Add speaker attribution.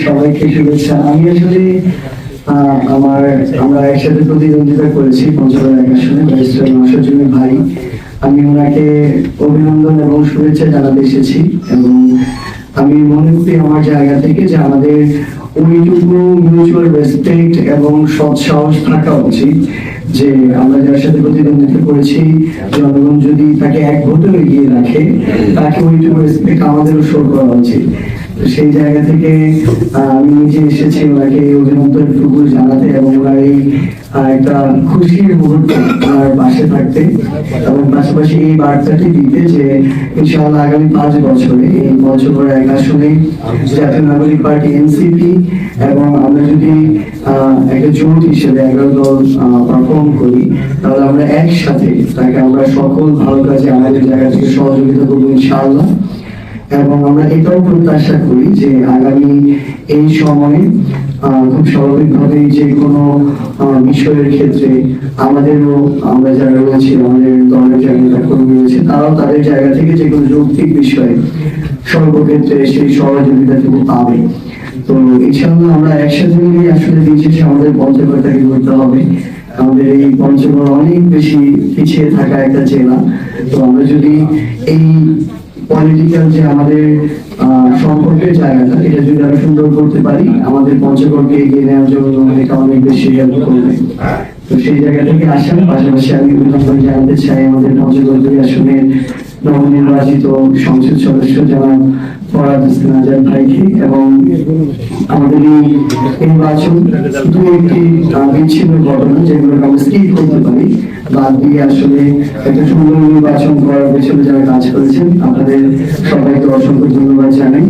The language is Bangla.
Speaker 1: সবাইকে শুভেচ্ছা। আমি আসলে আমরা একসাথে প্রতিদ্বন্দ্বিতা করেছি পঞ্চগড় এক আসনে ব্যারিস্টার নওশাদ ভাই। আমি ওনাকে অভিনন্দন এবং শুভেচ্ছা জানাতে এসেছি এবং আমি মনে করি আমার জায়গা থেকে যে আমাদের ওইটুকু মিউচুয়াল রেসপেক্ট এবং সৎ সাহস থাকা উচিত যে আমরা যার সাথে প্রতিদ্বন্দ্বিতা করেছি জনগণ যদি তাকে এক ভোটে এগিয়ে রাখে তাকে ওইটুকু রেসপেক্ট আমাদেরও শো করা উচিত। সেই জায়গা থেকে আমি নিজে এসেছি ওনাকে অভিনন্দনটুকু জানাতে এবং ওনার এই একটা খুশির মুহূর্ত ওনার পাশে থাকতে এবং পাশাপাশি এই বার্তাটি দিতে যে ইনশাআল্লাহ আগামী 5 বছরে এই পঞ্চগড় এক আসনে জাতীয় নাগরিক পার্টি এনসিপি এবং আমরা যদি একটা জোট হিসেবে 11 দল পারফর্ম করি তাহলে আমরা একসাথে তাকে আমরা সকল ভালো কাজে আমাদের জায়গা থেকে সহযোগিতা করবো ইনশাআল্লাহ। এবং আমরা এটাও প্রত্যাশা করি যে আগামী এই সময়ে খুব স্বাভাবিকভাবে যে কোনো বিষয়ের ক্ষেত্রে আমাদেরও আমরা যারা রয়েছে আমাদের দলের যারা নেতা কর্মী রয়েছে তারাও তাদের জায়গা থেকে যে কোনো যৌক্তিক বিষয়ে সর্বক্ষেত্রে সেই সহযোগিতাটুকু পাবে। তো ইনশাআল্লাহ আমরা একসাথে মিলে আসলে দিন শেষে আমাদের পঞ্চগড়টাকে করতে হবে। আমাদের এই পঞ্চগড় অনেক বেশি পিছিয়ে থাকা একটা জেলা। তো আমরা যদি এই পলিটিক্যাল যে আমাদের সম্পর্কের জায়গাটা এটা যদি আমরা সুন্দর করতে পারি আমাদের পঞ্চগড়কে এগিয়ে নেওয়ার জন্য এটা অনেক বেশি হেল্প করবে। তো সেই জায়গা থেকে আসার পাশাপাশি আমি অভিনন্দন জানাতে চাই আমাদের পঞ্চগড় 2 আসনের নবনির্বাচিত সংসদ সদস্য জনাব ফরহাদ হোসেন আজাদ ভাইকে এবং আমাদের এই নির্বাচন শুধু একটি বিচ্ছিন্ন ঘটনা যেগুলো আমরা স্কিপ করতে পারি বাদ দিয়ে আসলে একটা সুন্দর নির্বাচন করার পেছনে যারা কাজ করেছেন আপনাদের সবাইকে অসংখ্য ধন্যবাদ জানাই।